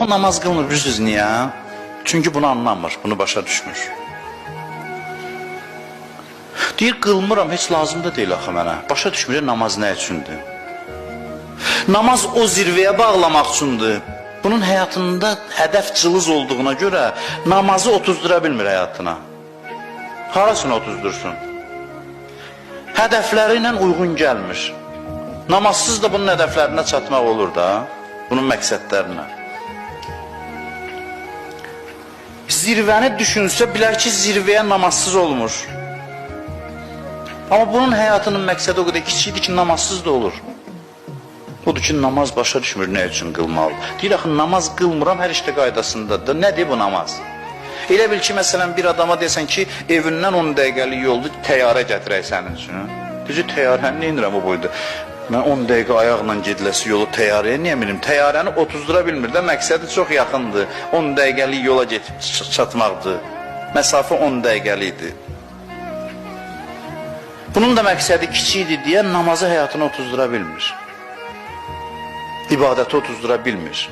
O namaz qılmır, bilirsiniz niyə? Çünki bunu anlamır, bunu başa düşmür. Deyir, qılmıram, heç lazım da deyil axı mənə. Başa düşmür, namaz nə üçündür? Namaz o zirvəyə bağlamaq üçündür. Bunun həyatında hədəf cılız olduğuna görə namazı otuzdura bilmir həyatına. Harasını otuzdursun? Hədəfləri ilə uyğun gəlmir. Namazsız da bunun hədəflərinə çatmaq olur da, bunun məqsədlərinə. Zirvəni düşünsə, bilər ki, zirvəyə namazsız olmur. Amma bunun həyatının məqsədi o qədər kiçikdir ki, namazsız da olur. Odur ki, namaz başa düşmür, nə üçün qılmalı. Deyir, axı, namaz qılmıram, hər işdə qaydasındadır. Nədir bu namaz? Elə bil ki, məsələn, bir adama desən ki, evindən 10 dəqiqəlik yoldur, təyyarə gətirək sənin üçün. Deyir, təyyarəni nə inirəm o boyda? Mən 10 dəqiqə ayaqla gediləsi yolu təyyarəyə niyə minim? Təyyarəni otuzdura bilmir də, məqsədi çox yaxındır. 10 dəqiqəlik yola çatmaqdır. Məsafə 10 dəqiqəlikdir. Bunun da məqsədi kiçikdir deyə namazı həyatına otuzdura bilmir. İbadəti otuzdura bilmir.